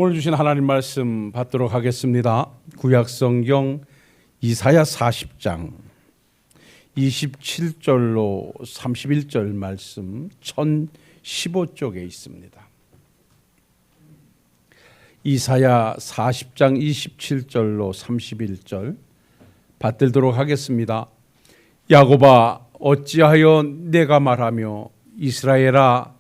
오늘 주신 하나님 말씀 받도록 하겠습니다. 구약성경 이사야 40장 27절로 31절 말씀 1015쪽에 있습니다. 이사야 40장 27절로 31절 받들도록 하겠습니다. 야곱아, 어찌하여 내가 말하며 이스라엘아,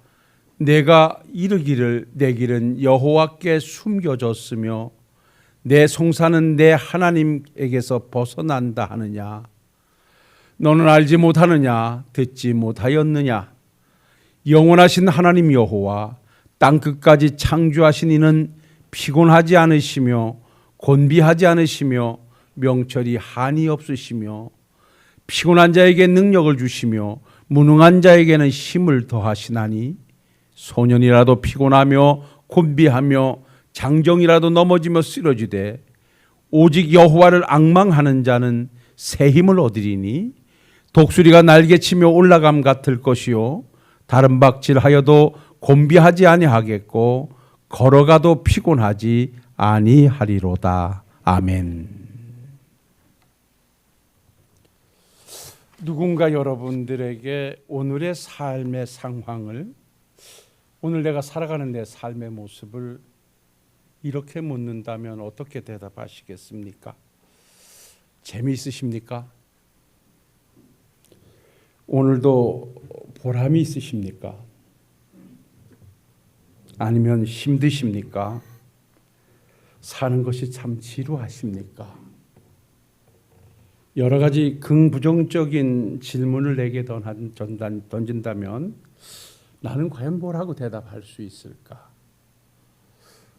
내가 이르기를 내 길은 여호와께 숨겨졌으며 내 송사는 내 하나님에게서 벗어난다 하느냐? 너는 알지 못하느냐? 듣지 못하였느냐? 영원하신 하나님 여호와 땅 끝까지 창조하신 이는 피곤하지 않으시며 곤비하지 않으시며 명철이 한이 없으시며 피곤한 자에게 능력을 주시며 무능한 자에게는 힘을 더하시나니 소년이라도 피곤하며 곤비하며 장정이라도 넘어지며 쓰러지되 오직 여호와를 앙망하는 자는 새 힘을 얻으리니 독수리가 날개치며 올라감 같을 것이요 다른 박질하여도 곤비하지 아니하겠고 걸어가도 피곤하지 아니하리로다. 아멘. 누군가 여러분들에게 오늘의 삶의 상황을, 오늘 내가 살아가는 내 삶의 모습을 이렇게 묻는다면 어떻게 대답하시겠습니까? 재미있으십니까? 오늘도 보람이 있으십니까? 아니면 힘드십니까? 사는 것이 참 지루하십니까? 여러 가지 긍부정적인 질문을 내게 던진다면 나는 과연 뭘 하고 대답할 수 있을까?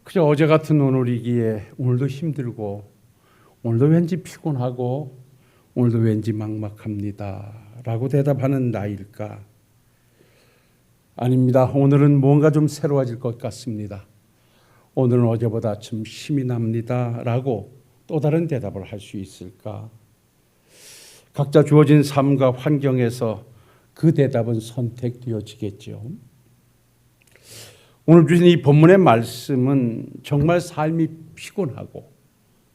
그저 어제 같은 오늘이기에 오늘도 힘들고 오늘도 왠지 피곤하고 오늘도 왠지 막막합니다 라고 대답하는 나일까? 아닙니다. 오늘은 뭔가 좀 새로워질 것 같습니다. 오늘은 어제보다 좀 힘이 납니다 라고 또 다른 대답을 할 수 있을까? 각자 주어진 삶과 환경에서 그 대답은 선택되어지겠죠. 오늘 주신 이 본문의 말씀은 정말 삶이 피곤하고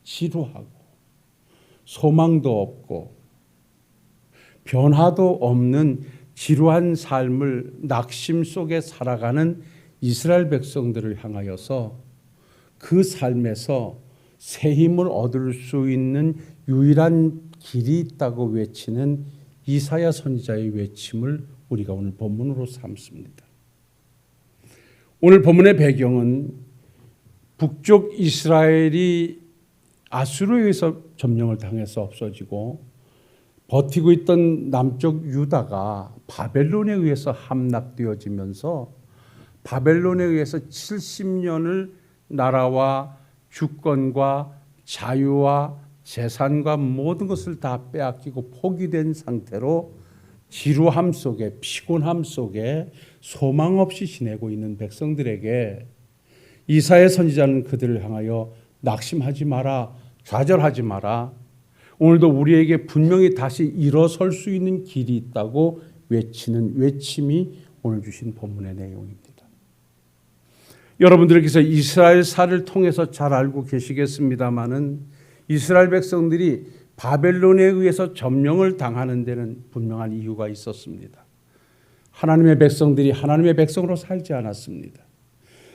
지루하고 소망도 없고 변화도 없는 지루한 삶을 낙심 속에 살아가는 이스라엘 백성들을 향하여서 그 삶에서 새 힘을 얻을 수 있는 유일한 길이 있다고 외치는 이사야 선지자의 외침을 우리가 오늘 본문으로 삼습니다. 오늘 본문의 배경은 북쪽 이스라엘이 아수르에 의해서 점령을 당해서 없어지고 버티고 있던 남쪽 유다가 바벨론에 의해서 함락되어지면서 바벨론에 의해서 70년을 나라와 주권과 자유와 재산과 모든 것을 다 빼앗기고 포기된 상태로 지루함 속에 피곤함 속에 소망 없이 지내고 있는 백성들에게 이사야 선지자는 그들을 향하여 낙심하지 마라, 좌절하지 마라. 오늘도 우리에게 분명히 다시 일어설 수 있는 길이 있다고 외치는 외침이 오늘 주신 본문의 내용입니다. 여러분들께서 이스라엘사를 통해서 잘 알고 계시겠습니다마는 이스라엘 백성들이 바벨론에 의해서 점령을 당하는 데는 분명한 이유가 있었습니다. 하나님의 백성들이 하나님의 백성으로 살지 않았습니다.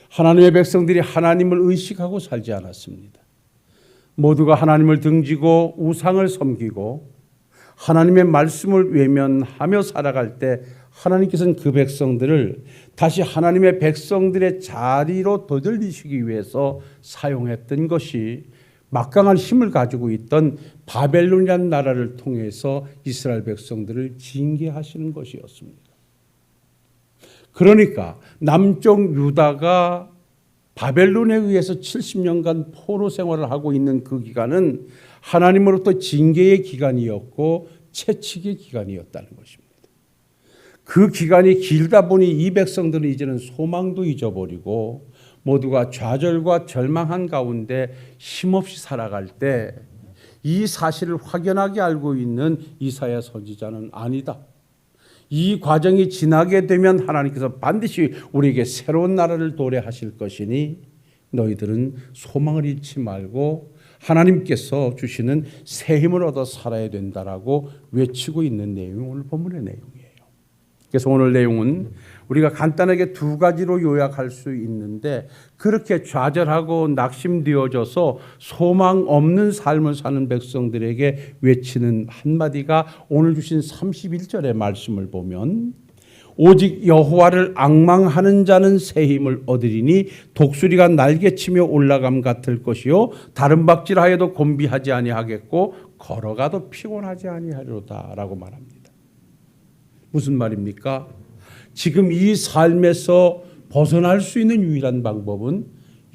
하나님의 백성들이 하나님을 의식하고 살지 않았습니다. 모두가 하나님을 등지고 우상을 섬기고 하나님의 말씀을 외면하며 살아갈 때 하나님께서는 그 백성들을 다시 하나님의 백성들의 자리로 되돌리시기 위해서 사용했던 것이 막강한 힘을 가지고 있던 바벨론이라는 나라를 통해서 이스라엘 백성들을 징계하시는 것이었습니다. 그러니까 남쪽 유다가 바벨론에 의해서 70년간 포로 생활을 하고 있는 그 기간은 하나님으로부터 징계의 기간이었고 채찍의 기간이었다는 것입니다. 그 기간이 길다 보니 이 백성들은 이제는 소망도 잊어버리고 모두가 좌절과 절망한 가운데 힘없이 살아갈 때 이 사실을 확연하게 알고 있는 이사야 선지자는 아니다. 이 과정이 지나게 되면 하나님께서 반드시 우리에게 새로운 나라를 도래하실 것이니 너희들은 소망을 잃지 말고 하나님께서 주시는 새 힘을 얻어 살아야 된다라고 외치고 있는 내용이 오늘 본문의 내용이에요. 그래서 오늘 내용은 우리가 간단하게 두 가지로 요약할 수 있는데, 그렇게 좌절하고 낙심되어져서 소망 없는 삶을 사는 백성들에게 외치는 한마디가 오늘 주신 31절의 말씀을 보면, 오직 여호와를 앙망하는 자는 새 힘을 얻으리니 독수리가 날개치며 올라감 같을 것이요 다른 박질하여도 곤비하지 아니하겠고 걸어가도 피곤하지 아니하리로다 라고 말합니다. 무슨 말입니까? 지금 이 삶에서 벗어날 수 있는 유일한 방법은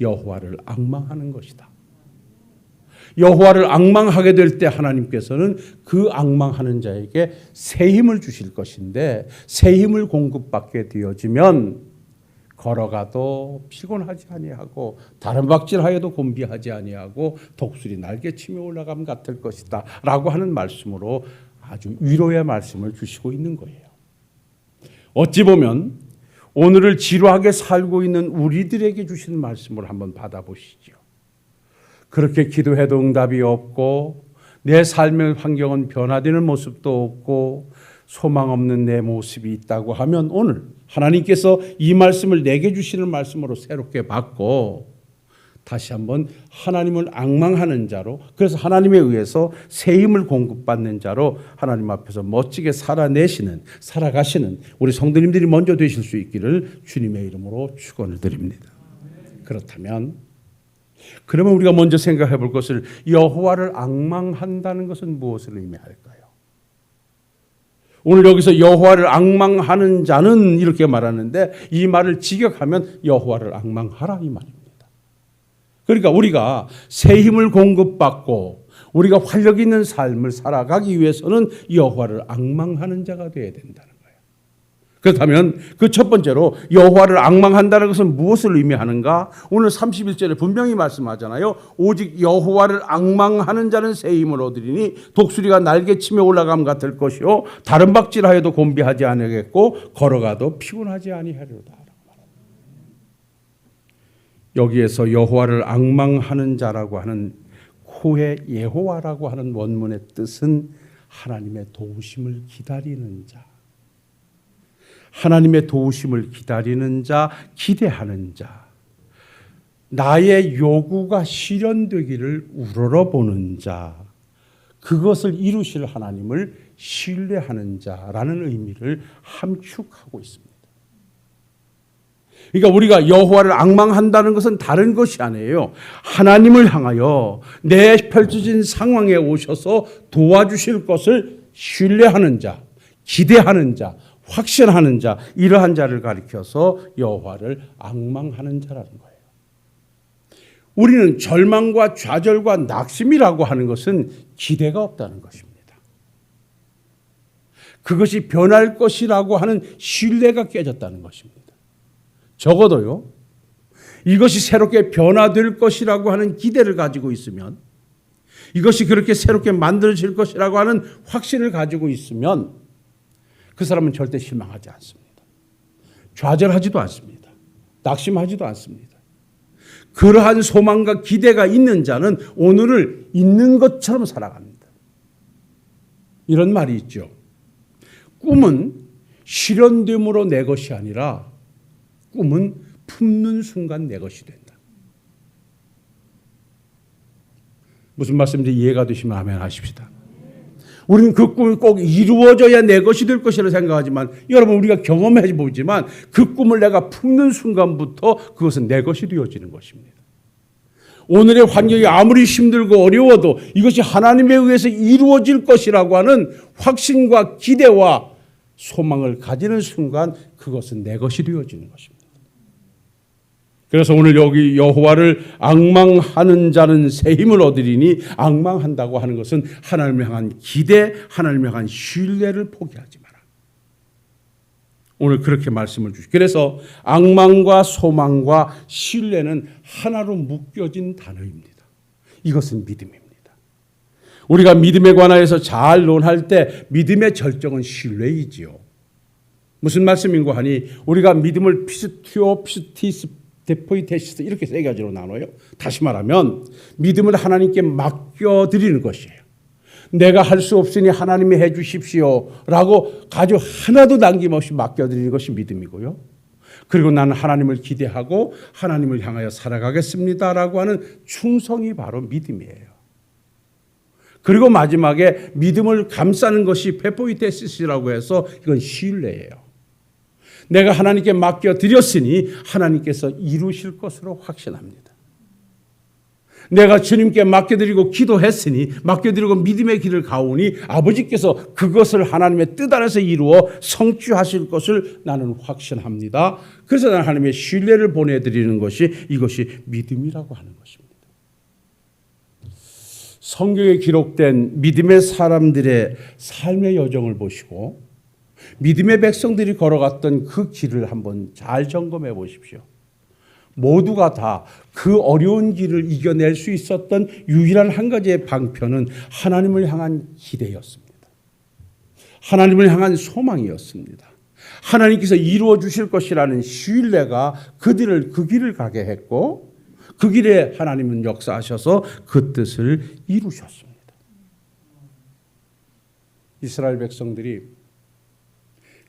여호와를 앙망하는 것이다. 여호와를 앙망하게 될 때 하나님께서는 그 앙망하는 자에게 새 힘을 주실 것인데, 새 힘을 공급받게 되어지면 걸어가도 피곤하지 아니하고 다른 박질하여도 곤비하지 아니하고 독수리 날개치며 올라감 같을 것이다 라고 하는 말씀으로 아주 위로의 말씀을 주시고 있는 거예요. 어찌 보면 오늘을 지루하게 살고 있는 우리들에게 주시는 말씀을 한번 받아보시죠. 그렇게 기도해도 응답이 없고 내 삶의 환경은 변화되는 모습도 없고 소망 없는 내 모습이 있다고 하면, 오늘 하나님께서 이 말씀을 내게 주시는 말씀으로 새롭게 받고 다시 한번 하나님을 앙망하는 자로, 그래서 하나님에 의해서 새 힘을 공급받는 자로 하나님 앞에서 멋지게 살아가시는 우리 성도님들이 먼저 되실 수 있기를 주님의 이름으로 축원을 드립니다. 그러면 우리가 먼저 생각해 볼 것을, 여호와를 앙망한다는 것은 무엇을 의미할까요? 오늘 여기서 여호와를 앙망하는 자는 이렇게 말하는데, 이 말을 직역하면 여호와를 앙망하라 이 말입니다. 그러니까 우리가 새 힘을 공급받고 우리가 활력 있는 삶을 살아가기 위해서는 여호와를 앙망하는 자가 되어야 된다는 거예요. 그렇다면 그 첫 번째로 여호와를 앙망한다는 것은 무엇을 의미하는가? 오늘 31절에 분명히 말씀하잖아요. 오직 여호와를 앙망하는 자는 새 힘을 얻으리니 독수리가 날개치며 올라감 같을 것이요 다른 박질하여도 곤비하지 아니하겠고 걸어가도 피곤하지 아니하리로다. 여기에서 여호와를 앙망하는 자라고 하는 코의 예호와라고 하는 원문의 뜻은 하나님의 도우심을 기다리는 자, 하나님의 도우심을 기다리는 자, 기대하는 자, 나의 요구가 실현되기를 우러러보는 자, 그것을 이루실 하나님을 신뢰하는 자라는 의미를 함축하고 있습니다. 그러니까 우리가 여호와를 앙망한다는 것은 다른 것이 아니에요. 하나님을 향하여 내 펼쳐진 상황에 오셔서 도와주실 것을 신뢰하는 자, 기대하는 자, 확신하는 자, 이러한 자를 가리켜서 여호와를 앙망하는 자라는 거예요. 우리는 절망과 좌절과 낙심이라고 하는 것은 기대가 없다는 것입니다. 그것이 변할 것이라고 하는 신뢰가 깨졌다는 것입니다. 적어도요, 이것이 새롭게 변화될 것이라고 하는 기대를 가지고 있으면, 이것이 그렇게 새롭게 만들어질 것이라고 하는 확신을 가지고 있으면 그 사람은 절대 실망하지 않습니다. 좌절하지도 않습니다. 낙심하지도 않습니다. 그러한 소망과 기대가 있는 자는 오늘을 있는 것처럼 살아갑니다. 이런 말이 있죠. 꿈은 실현됨으로 내 것이 아니라 꿈은 품는 순간 내 것이 된다. 무슨 말씀인지 이해가 되시면 아멘 하십시다. 우리는 그 꿈이 꼭 이루어져야 내 것이 될 것이라 생각하지만, 여러분 우리가 경험해 보지만 그 꿈을 내가 품는 순간부터 그것은 내 것이 되어지는 것입니다. 오늘의 환경이 아무리 힘들고 어려워도 이것이 하나님에 의해서 이루어질 것이라고 하는 확신과 기대와 소망을 가지는 순간 그것은 내 것이 되어지는 것입니다. 그래서 오늘 여기 여호와를 앙망하는 자는 새 힘을 얻으리니, 앙망한다고 하는 것은 하나님을 향한 기대, 하나님을 향한 신뢰를 포기하지 마라. 오늘 그렇게 말씀을 주시고, 그래서 앙망과 소망과 신뢰는 하나로 묶여진 단어입니다. 이것은 믿음입니다. 우리가 믿음에 관하여서 잘 논할 때 믿음의 절정은 신뢰이지요. 무슨 말씀인고 하니, 우리가 믿음을 피스티오 피스티스 데포이테시스 이렇게 세 가지로 나눠요. 다시 말하면 믿음을 하나님께 맡겨드리는 것이에요. 내가 할 수 없으니 하나님이 해 주십시오라고 가지고 하나도 남김없이 맡겨드리는 것이 믿음이고요. 그리고 나는 하나님을 기대하고 하나님을 향하여 살아가겠습니다라고 하는 충성이 바로 믿음이에요. 그리고 마지막에 믿음을 감싸는 것이 페포이테시스라고 해서 이건 신뢰예요. 내가 하나님께 맡겨드렸으니 하나님께서 이루실 것으로 확신합니다. 내가 주님께 맡겨드리고 기도했으니 맡겨드리고 믿음의 길을 가오니 아버지께서 그것을 하나님의 뜻 안에서 이루어 성취하실 것을 나는 확신합니다. 그래서 나는 하나님의 신뢰를 보내드리는 것이 이것이 믿음이라고 하는 것입니다. 성경에 기록된 믿음의 사람들의 삶의 여정을 보시고 믿음의 백성들이 걸어갔던 그 길을 한번 잘 점검해 보십시오. 모두가 다 그 어려운 길을 이겨낼 수 있었던 유일한 한 가지의 방편은 하나님을 향한 기대였습니다. 하나님을 향한 소망이었습니다. 하나님께서 이루어 주실 것이라는 신뢰가 그들을 그 길을 가게 했고 그 길에 하나님은 역사하셔서 그 뜻을 이루셨습니다. 이스라엘 백성들이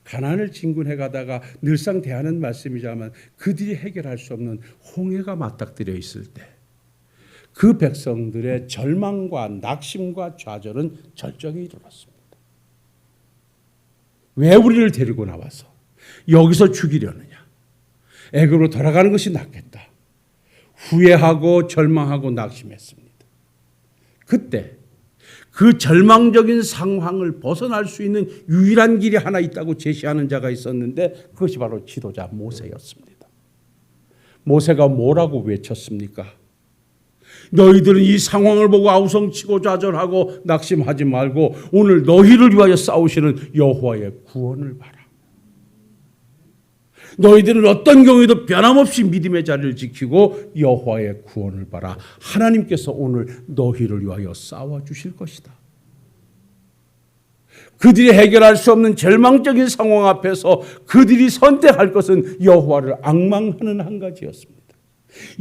가나안을 진군해 가다가 늘상 대하는 말씀이지만 그들이 해결할 수 없는 홍해가 맞닥뜨려 있을 때 그 백성들의 절망과 낙심과 좌절은 절정에 이르렀습니다. 왜 우리를 데리고 나와서 여기서 죽이려느냐? 애굽으로 돌아가는 것이 낫겠다. 후회하고 절망하고 낙심했습니다. 그때 그 절망적인 상황을 벗어날 수 있는 유일한 길이 하나 있다고 제시하는 자가 있었는데 그것이 바로 지도자 모세였습니다. 모세가 뭐라고 외쳤습니까? 너희들은 이 상황을 보고 아우성치고 좌절하고 낙심하지 말고 오늘 너희를 위하여 싸우시는 여호와의 구원을 봐라. 너희들은 어떤 경우에도 변함없이 믿음의 자리를 지키고 여호와의 구원을 봐라. 하나님께서 오늘 너희를 위하여 싸워주실 것이다. 그들이 해결할 수 없는 절망적인 상황 앞에서 그들이 선택할 것은 여호와를 앙망하는 한 가지였습니다.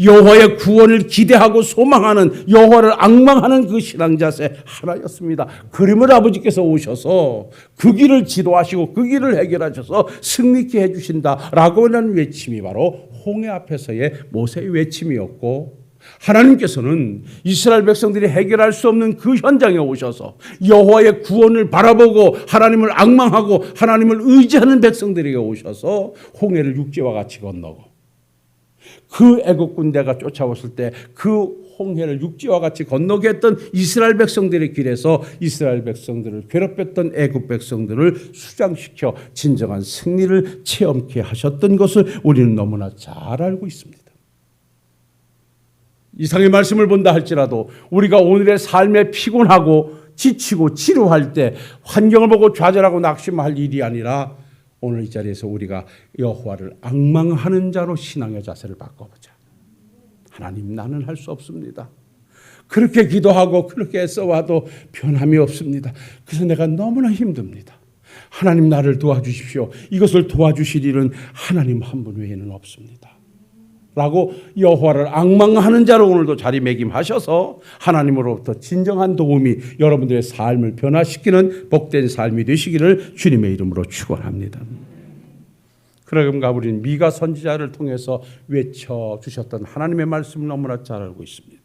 여호와의 구원을 기대하고 소망하는 여호와를 앙망하는 그 신앙 자세 하나였습니다. 그러므로 아버지께서 오셔서 그 길을 지도하시고 그 길을 해결하셔서 승리케 해주신다라고 하는 외침이 바로 홍해 앞에서의 모세의 외침이었고 하나님께서는 이스라엘 백성들이 해결할 수 없는 그 현장에 오셔서 여호와의 구원을 바라보고 하나님을 앙망하고 하나님을 의지하는 백성들에게 오셔서 홍해를 육지와 같이 건너고 그 애국 군대가 쫓아왔을 때 그 홍해를 육지와 같이 건너게 했던 이스라엘 백성들의 길에서 이스라엘 백성들을 괴롭혔던 애국 백성들을 수장시켜 진정한 승리를 체험케 하셨던 것을 우리는 너무나 잘 알고 있습니다. 이상의 말씀을 본다 할지라도 우리가 오늘의 삶에 피곤하고 지치고 지루할 때 환경을 보고 좌절하고 낙심할 일이 아니라 오늘 이 자리에서 우리가 여호와를 앙망하는 자로 신앙의 자세를 바꿔보자. 하나님, 나는 할 수 없습니다. 그렇게 기도하고 그렇게 애써와도 변함이 없습니다. 그래서 내가 너무나 힘듭니다. 하나님, 나를 도와주십시오. 이것을 도와주실 일은 하나님 한 분 외에는 없습니다. 라고 여호와를 앙망하는 자로 오늘도 자리매김하셔서 하나님으로부터 진정한 도움이 여러분들의 삶을 변화시키는 복된 삶이 되시기를 주님의 이름으로 축원합니다. 그런가 우리는 미가 선지자를 통해서 외쳐주셨던 하나님의 말씀을 너무나 잘 알고 있습니다.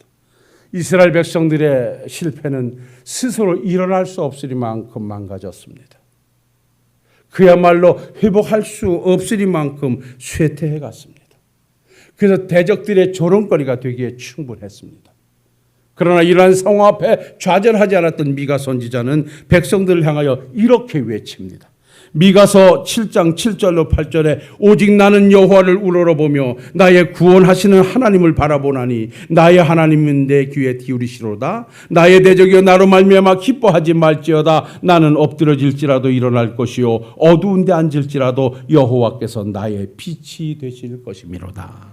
이스라엘 백성들의 실패는 스스로 일어날 수 없으리만큼 망가졌습니다. 그야말로 회복할 수 없으리만큼 쇠퇴해 갔습니다. 그래서 대적들의 조롱거리가 되기에 충분했습니다. 그러나 이러한 상황 앞에 좌절하지 않았던 미가 선지자는 백성들을 향하여 이렇게 외칩니다. 미가서 7장 7절로 8절에 오직 나는 여호와를 우러러보며 나의 구원하시는 하나님을 바라보나니 나의 하나님은 내 귀에 기울이시로다. 나의 대적이여 나로 말미암아 기뻐하지 말지어다. 나는 엎드러질지라도 일어날 것이요 어두운 데 앉을지라도 여호와께서 나의 빛이 되실 것이미로다.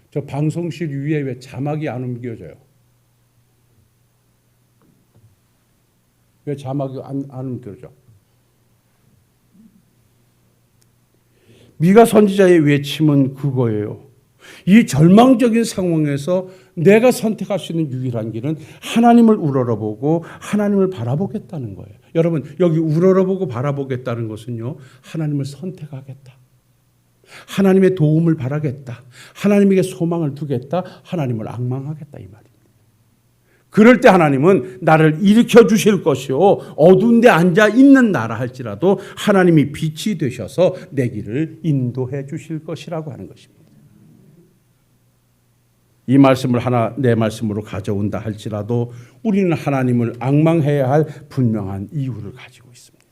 저 방송실 위에 왜 자막이 안 옮겨져요? 왜 자막이 안 옮겨져? 미가 선지자의 외침은 그거예요. 이 절망적인 상황에서 내가 선택할 수 있는 유일한 길은 하나님을 우러러보고 하나님을 바라보겠다는 거예요. 여러분, 여기 우러러보고 바라보겠다는 것은요, 하나님을 선택하겠다, 하나님의 도움을 바라겠다, 하나님에게 소망을 두겠다, 하나님을 앙망하겠다, 이 말입니다. 그럴 때 하나님은 나를 일으켜 주실 것이요, 어두운 데 앉아 있는 나라 할지라도 하나님이 빛이 되셔서 내 길을 인도해 주실 것이라고 하는 것입니다. 이 말씀을 하나 내 말씀으로 가져온다 할지라도 우리는 하나님을 앙망해야 할 분명한 이유를 가지고 있습니다.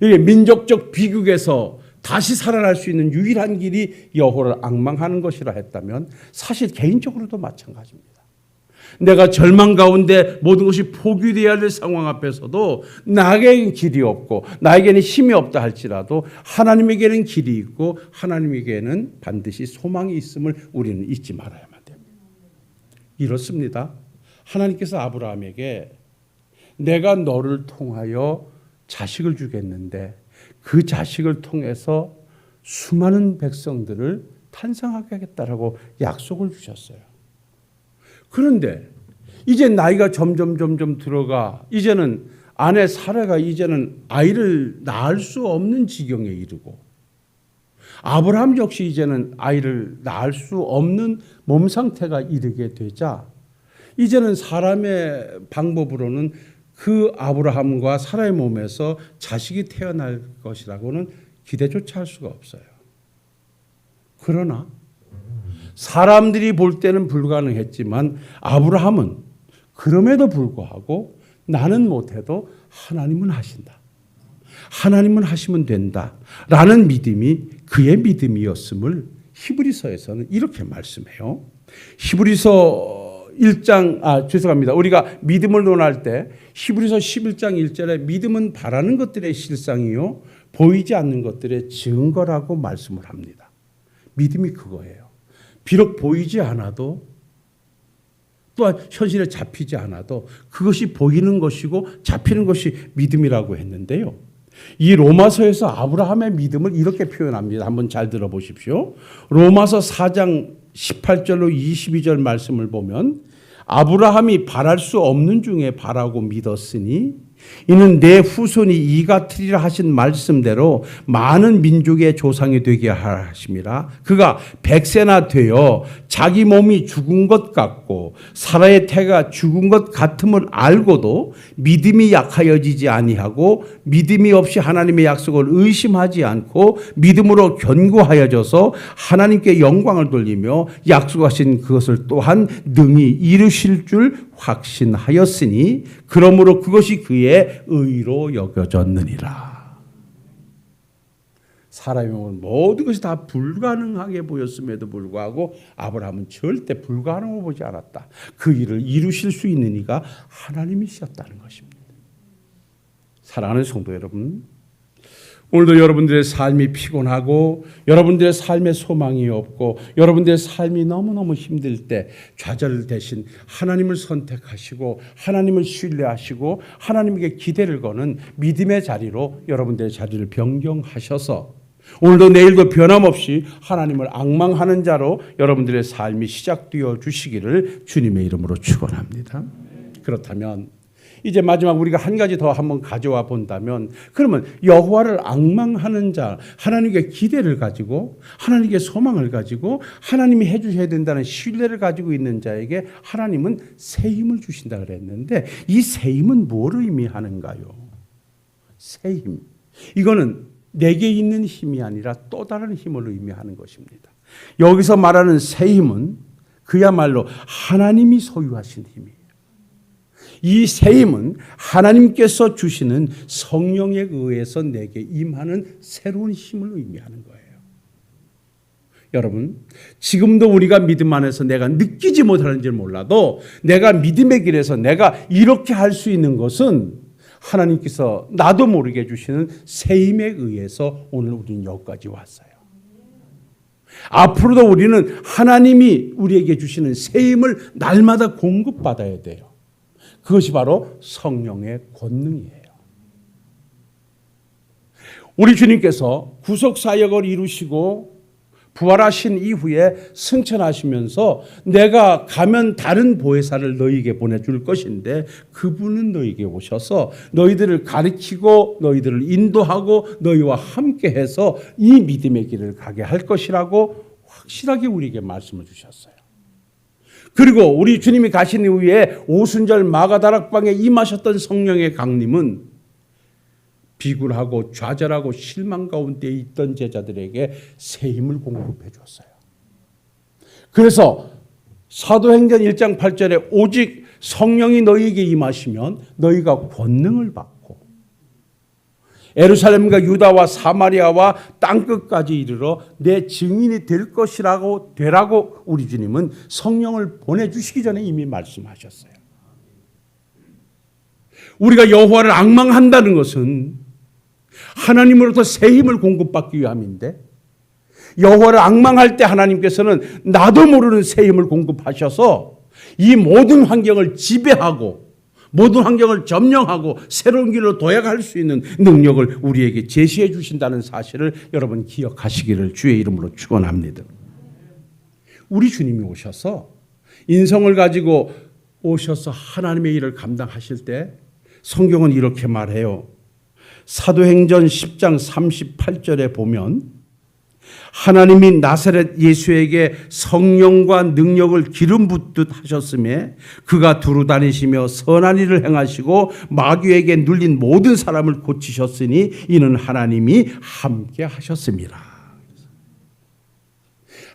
이게 민족적 비극에서 다시 살아날 수 있는 유일한 길이 여호와를 앙망하는 것이라 했다면 사실 개인적으로도 마찬가지입니다. 내가 절망 가운데 모든 것이 포기되어야 될 상황 앞에서도 나에게는 길이 없고 나에게는 힘이 없다 할지라도 하나님에게는 길이 있고 하나님에게는 반드시 소망이 있음을 우리는 잊지 말아야만 됩니다. 이렇습니다. 하나님께서 아브라함에게 내가 너를 통하여 자식을 주겠는데 그 자식을 통해서 수많은 백성들을 탄생하게 하겠다라고 약속을 주셨어요. 그런데 이제 나이가 점점 들어가 이제는 아내 사라가 이제는 아이를 낳을 수 없는 지경에 이르고 아브라함 역시 이제는 아이를 낳을 수 없는 몸 상태가 이르게 되자 이제는 사람의 방법으로는 그 아브라함과 사라의 몸에서 자식이 태어날 것이라고는 기대조차 할 수가 없어요. 그러나 사람들이 볼 때는 불가능했지만 아브라함은 그럼에도 불구하고 나는 못해도 하나님은 하신다, 하나님은 하시면 된다 라는 믿음이 그의 믿음이었음을 히브리서에서는 이렇게 말씀해요. 히브리서 1장 죄송합니다. 우리가 믿음을 논할 때 히브리서 11장 1절에 믿음은 바라는 것들의 실상이요 보이지 않는 것들의 증거라고 말씀을 합니다. 믿음이 그거예요. 비록 보이지 않아도 또한 현실에 잡히지 않아도 그것이 보이는 것이고 잡히는 것이 믿음이라고 했는데요. 이 로마서에서 아브라함의 믿음을 이렇게 표현합니다. 한번 잘 들어보십시오. 로마서 4장 18절로 22절 말씀을 보면 아브라함이 바랄 수 없는 중에 바라고 믿었으니 이는 내 후손이 이 같으리라 하신 말씀대로 많은 민족의 조상이 되게 하심이라. 그가 100세나 되어 자기 몸이 죽은 것 같고 사라의 태가 죽은 것 같음을 알고도 믿음이 약하여지지 아니하고 믿음이 없이 하나님의 약속을 의심하지 않고 믿음으로 견고하여져서 하나님께 영광을 돌리며 약속하신 그것을 또한 능히 이루실 줄 확신하였으니 그러므로 그것이 그의 의로 여겨졌느니라. 사람의 몸은 모든 것이 다 불가능하게 보였음에도 불구하고 아브라함은 절대 불가능하고 보지 않았다. 그 일을 이루실 수 있는 이가 하나님이셨다는 것입니다. 사랑하는 성도 여러분, 오늘도 여러분들의 삶이 피곤하고 여러분들의 삶에 소망이 없고 여러분들의 삶이 너무너무 힘들 때 좌절 대신 하나님을 선택하시고 하나님을 신뢰하시고 하나님에게 기대를 거는 믿음의 자리로 여러분들의 자리를 변경하셔서 오늘도 내일도 변함없이 하나님을 앙망하는 자로 여러분들의 삶이 시작되어 주시기를 주님의 이름으로 축원합니다. 그렇다면 이제 마지막 우리가 한 가지 더 한번 가져와 본다면 그러면 여호와를 앙망하는 자, 하나님께 기대를 가지고 하나님께 소망을 가지고 하나님이 해 주셔야 된다는 신뢰를 가지고 있는 자에게 하나님은 새 힘을 주신다 그랬는데 이 새 힘은 뭐를 의미하는가요? 새 힘. 이거는 내게 있는 힘이 아니라 또 다른 힘을 의미하는 것입니다. 여기서 말하는 새 힘은 그야말로 하나님이 소유하신 힘이에요. 이 새 힘은 하나님께서 주시는 성령에 의해서 내게 임하는 새로운 힘을 의미하는 거예요. 여러분, 지금도 우리가 믿음 안에서 내가 느끼지 못하는지 몰라도 내가 믿음의 길에서 내가 이렇게 할 수 있는 것은 하나님께서 나도 모르게 주시는 새 힘에 의해서 오늘 우리는 여기까지 왔어요. 앞으로도 우리는 하나님이 우리에게 주시는 새 힘을 날마다 공급받아야 돼요. 그것이 바로 성령의 권능이에요. 우리 주님께서 구속 사역을 이루시고 부활하신 이후에 승천하시면서 내가 가면 다른 보혜사를 너희에게 보내줄 것인데 그분은 너희에게 오셔서 너희들을 가르치고 너희들을 인도하고 너희와 함께해서 이 믿음의 길을 가게 할 것이라고 확실하게 우리에게 말씀을 주셨어요. 그리고 우리 주님이 가신 이후에 오순절 마가다락방에 임하셨던 성령의 강림은 비굴하고 좌절하고 실망 가운데 있던 제자들에게 새 힘을 공급해 줬어요. 그래서 사도행전 1장 8절에 오직 성령이 너희에게 임하시면 너희가 권능을 받고 예루살렘과 유다와 사마리아와 땅끝까지 이르러 내 증인이 될 것이라고 되라고 우리 주님은 성령을 보내주시기 전에 이미 말씀하셨어요. 우리가 여호와를 앙망한다는 것은 하나님으로부터 새 힘을 공급받기 위함인데 여호와를 앙망할 때 하나님께서는 나도 모르는 새 힘을 공급하셔서 이 모든 환경을 지배하고 모든 환경을 점령하고 새로운 길로 도약할 수 있는 능력을 우리에게 제시해 주신다는 사실을 여러분 기억하시기를 주의 이름으로 축원합니다. 우리 주님이 오셔서 인성을 가지고 오셔서 하나님의 일을 감당하실 때 성경은 이렇게 말해요. 사도행전 10장 38절에 보면 하나님이 나사렛 예수에게 성령과 능력을 기름 붓듯 하셨음에 그가 두루 다니시며 선한 일을 행하시고 마귀에게 눌린 모든 사람을 고치셨으니 이는 하나님이 함께 하셨습니다.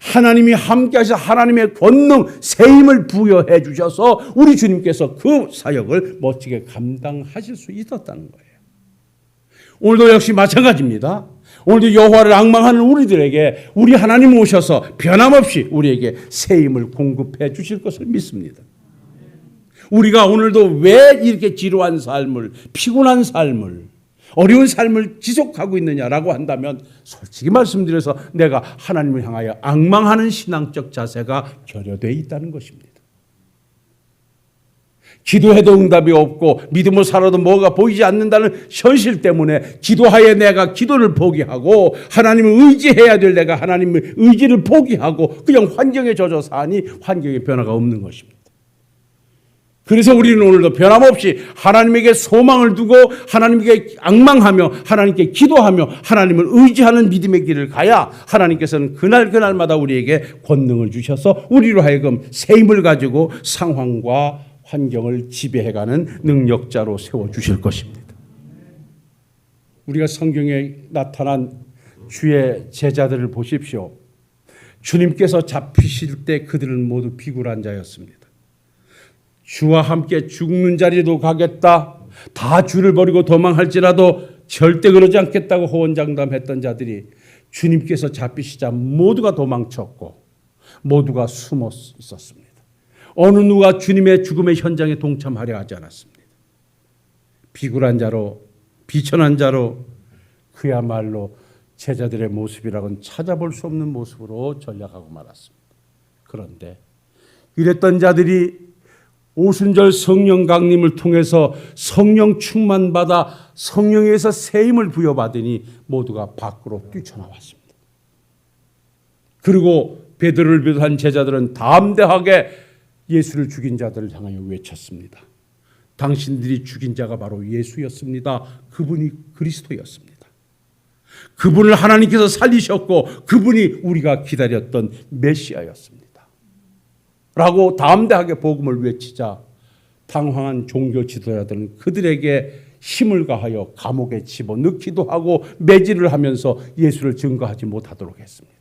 하나님이 함께 하셔서 하나님의 권능, 새 힘을 부여해 주셔서 우리 주님께서 그 사역을 멋지게 감당하실 수 있었다는 거예요. 오늘도 역시 마찬가지입니다. 오늘도 여호와를 앙망하는 우리들에게 우리 하나님 오셔서 변함없이 우리에게 새 힘을 공급해 주실 것을 믿습니다. 우리가 오늘도 왜 이렇게 지루한 삶을, 피곤한 삶을, 어려운 삶을 지속하고 있느냐라고 한다면 솔직히 말씀드려서 내가 하나님을 향하여 앙망하는 신앙적 자세가 결여되어 있다는 것입니다. 기도해도 응답이 없고 믿음으로 살아도 뭐가 보이지 않는다는 현실 때문에 기도하에 내가 기도를 포기하고 하나님을 의지해야 될 내가 하나님의 의지를 포기하고 그냥 환경에 젖어 사니 환경에 변화가 없는 것입니다. 그래서 우리는 오늘도 변함없이 하나님에게 소망을 두고 하나님께 앙망하며 하나님께 기도하며 하나님을 의지하는 믿음의 길을 가야 하나님께서는 그날마다 우리에게 권능을 주셔서 우리로 하여금 새 힘을 가지고 상황과 환경을 지배해가는 능력자로 세워주실 것입니다. 우리가 성경에 나타난 주의 제자들을 보십시오. 주님께서 잡히실 때 그들은 모두 비굴한 자였습니다. 주와 함께 죽는 자리도 가겠다. 다 주를 버리고 도망할지라도 절대 그러지 않겠다고 호언장담했던 자들이 주님께서 잡히시자 모두가 도망쳤고 모두가 숨어 있었습니다. 어느 누가 주님의 죽음의 현장에 동참하려 하지 않았습니다. 비굴한 자로 비천한 자로 그야말로 제자들의 모습이라고는 찾아볼 수 없는 모습으로 전락하고 말았습니다. 그런데 이랬던 자들이 오순절 성령 강림을 통해서 성령 충만받아 성령에서 새 힘을 부여받으니 모두가 밖으로 뛰쳐나왔습니다. 그리고 베드로를 비롯한 제자들은 담대하게 예수를 죽인 자들을 향하여 외쳤습니다. 당신들이 죽인 자가 바로 예수였습니다. 그분이 그리스도였습니다. 그분을 하나님께서 살리셨고 그분이 우리가 기다렸던 메시아였습니다. 라고 담대하게 복음을 외치자 당황한 종교 지도자들은 그들에게 힘을 가하여 감옥에 집어넣기도 하고 매질을 하면서 예수를 증거하지 못하도록 했습니다.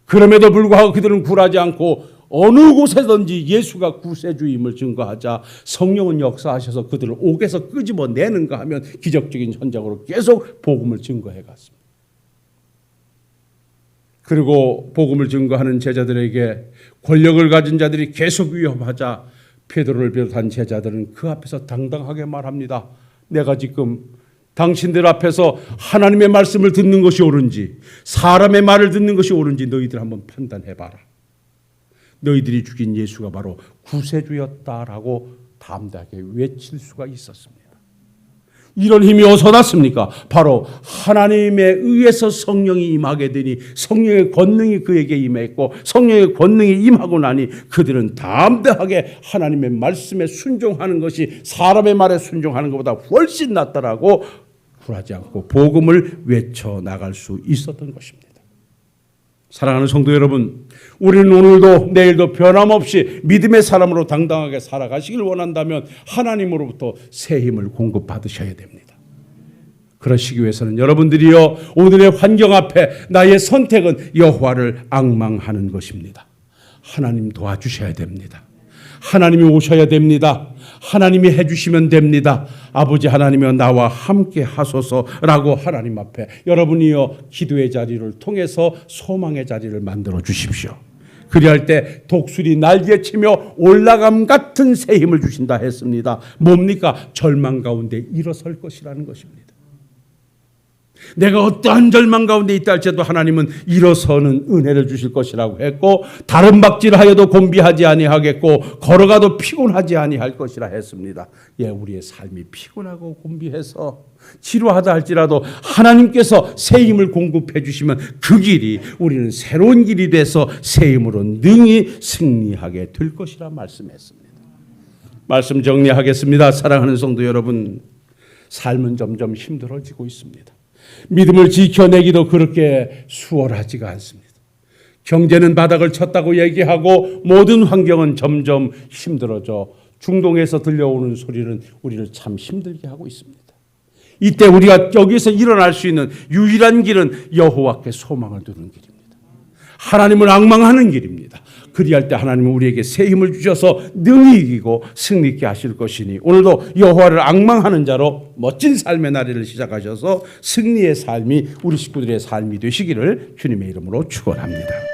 그럼에도 불구하고 그들은 굴하지 않고 어느 곳에든지 예수가 구세주임을 증거하자 성령은 역사하셔서 그들을 옥에서 끄집어내는가 하면 기적적인 현장으로 계속 복음을 증거해 갔습니다. 그리고 복음을 증거하는 제자들에게 권력을 가진 자들이 계속 위협하자 베드로를 비롯한 제자들은 그 앞에서 당당하게 말합니다. 내가 지금 당신들 앞에서 하나님의 말씀을 듣는 것이 옳은지 사람의 말을 듣는 것이 옳은지 너희들 한번 판단해봐라. 너희들이 죽인 예수가 바로 구세주였다라고 담대하게 외칠 수가 있었습니다. 이런 힘이 어디서 났습니까? 바로 하나님에 의해서 성령이 임하게 되니 성령의 권능이 그에게 임했고 성령의 권능이 임하고 나니 그들은 담대하게 하나님의 말씀에 순종하는 것이 사람의 말에 순종하는 것보다 훨씬 낫다라고 굴하지 않고 복음을 외쳐나갈 수 있었던 것입니다. 사랑하는 성도 여러분, 우리는 오늘도 내일도 변함없이 믿음의 사람으로 당당하게 살아가시길 원한다면 하나님으로부터 새 힘을 공급받으셔야 됩니다. 그러시기 위해서는 여러분들이요, 오늘의 환경 앞에 나의 선택은 여호와를 앙망하는 것입니다. 하나님 도와주셔야 됩니다. 하나님이 오셔야 됩니다. 하나님이 해주시면 됩니다. 아버지 하나님이여 나와 함께 하소서라고 하나님 앞에 여러분이요 기도의 자리를 통해서 소망의 자리를 만들어 주십시오. 그리할 때 독수리 날개치며 올라감 같은 새 힘을 주신다 했습니다. 뭡니까? 절망 가운데 일어설 것이라는 것입니다. 내가 어떠한 절망 가운데 있다 할지라도 하나님은 일어서는 은혜를 주실 것이라고 했고 다른 박질하여도 곤비하지 아니하겠고 걸어가도 피곤하지 아니할 것이라 했습니다. 예, 우리의 삶이 피곤하고 곤비해서 지루하다 할지라도 하나님께서 새 힘을 공급해 주시면 그 길이 우리는 새로운 길이 돼서 새 힘으로 능히 승리하게 될 것이라 말씀했습니다. 말씀 정리하겠습니다. 사랑하는 성도 여러분, 삶은 점점 힘들어지고 있습니다. 믿음을 지켜내기도 그렇게 수월하지가 않습니다. 경제는 바닥을 쳤다고 얘기하고 모든 환경은 점점 힘들어져 중동에서 들려오는 소리는 우리를 참 힘들게 하고 있습니다. 이때 우리가 여기서 일어날 수 있는 유일한 길은 여호와께 소망을 두는 길입니다. 하나님을 앙망하는 길입니다. 그리할 때 하나님은 우리에게 새 힘을 주셔서 능히 이기고 승리 있게 하실 것이니 오늘도 여호와를 앙망하는 자로 멋진 삶의 나래를 시작하셔서 승리의 삶이 우리 식구들의 삶이 되시기를 주님의 이름으로 축원합니다.